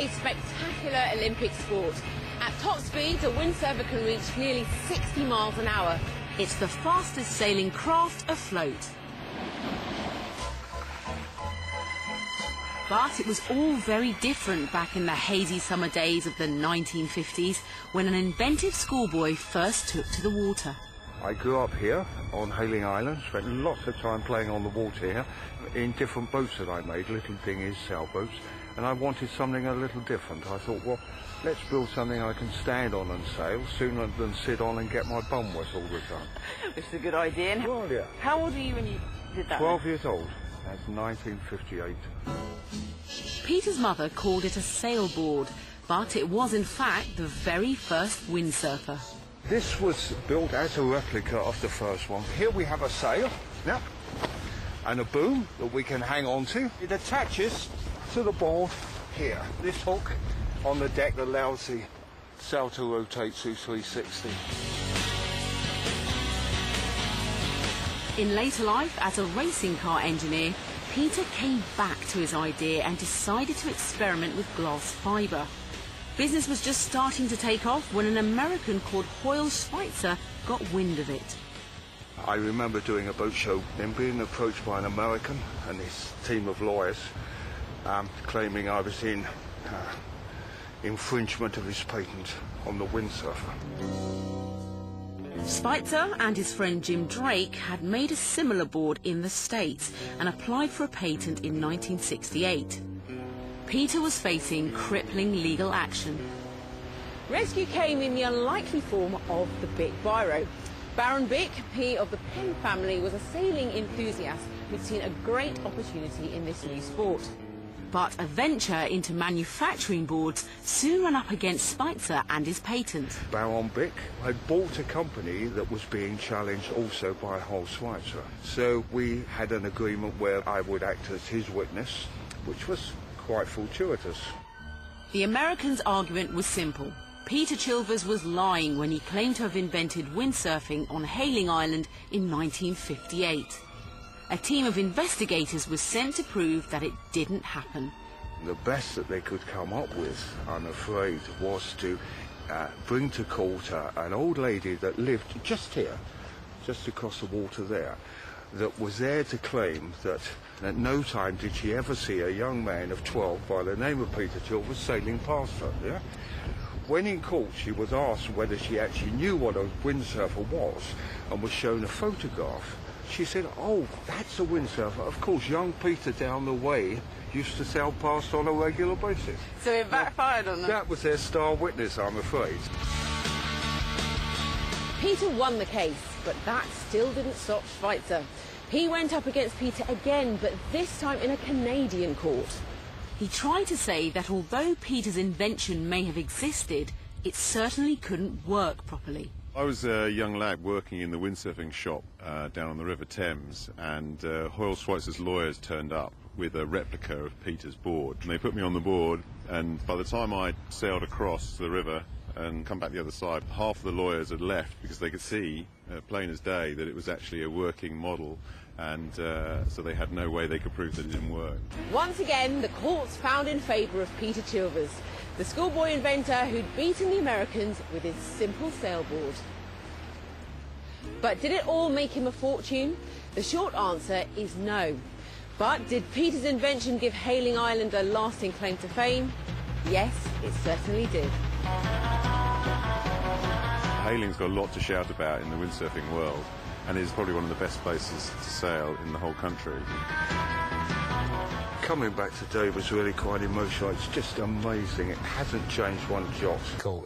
a spectacular Olympic sport. At top speeds, a windsurfer can reach nearly 60 miles an hour. It's the fastest sailing craft afloat. But it was all very different back in the hazy summer days of the 1950s, when an inventive schoolboy first took to the water. I grew up here on Hayling Island, spent lots of time playing on the water here in different boats that I made, little dinghies, sailboats, and I wanted something a little different. I thought, well, let's build something I can stand on and sail sooner than sit on and get my bum wet all the time. Which is a good idea. Well, yeah. How old were you when you did that? 12 years old. That's 1958. Peter's mother called it a sailboard, but it was in fact the very first windsurfer. This was built as a replica of the first one. Here we have a sail, yeah, and a boom that we can hang on to. It attaches to the board here. This hook on the deck allows the sail to rotate through 360. In later life, as a racing car engineer, Peter came back to his idea and decided to experiment with glass fibre. Business was just starting to take off when an American called Hoyle Schweitzer got wind of it. I remember doing a boat show and being approached by an American and his team of lawyers claiming I was in infringement of his patent on the windsurfer. Schweitzer and his friend Jim Drake had made a similar board in the States and applied for a patent in 1968. Peter was facing crippling legal action. Rescue came in the unlikely form of the Bick Biro. Baron Bick, he of the Penn family, was a sailing enthusiast who'd seen a great opportunity in this new sport. But a venture into manufacturing boards soon ran up against Schweitzer and his patent. Baron Bick had bought a company that was being challenged also by Hoyle Schweitzer. So we had an agreement where I would act as his witness, which was quite fortuitous. The Americans' argument was simple. Peter Chilvers was lying when he claimed to have invented windsurfing on Hayling Island in 1958. A team of investigators was sent to prove that it didn't happen. The best that they could come up with, I'm afraid, was to bring to court an old lady that lived just here, just across the water there, that was there to claim that at no time did she ever see a young man of 12 by the name of Peter Chilvers sailing past her. Yeah? When in court, she was asked whether she actually knew what a windsurfer was and was shown a photograph. She said, oh, that's a windsurfer. Of course, young Peter down the way used to sail past on a regular basis. So it backfired on them? That was their star witness, I'm afraid. Peter won the case, but that still didn't stop Schweitzer. He went up against Peter again, but this time in a Canadian court. He tried to say that although Peter's invention may have existed, it certainly couldn't work properly. I was a young lad working in the windsurfing shop down on the River Thames, and Hoyle Schweitzer's lawyers turned up with a replica of Peter's board. And they put me on the board, and by the time I sailed across the river and come back the other side, half of the lawyers had left because they could see, plain as day, that it was actually a working model, and so they had no way they could prove that it didn't work. Once again, the courts found in favour of Peter Chilvers, the schoolboy inventor who'd beaten the Americans with his simple sailboard. But did it all make him a fortune? The short answer is no. But did Peter's invention give Hayling Island a lasting claim to fame? Yes, it certainly did. Hayling's got a lot to shout about in the windsurfing world, and is probably one of the best places to sail in the whole country. Coming back today was really quite emotional. It's just amazing. It hasn't changed one jot. Cool.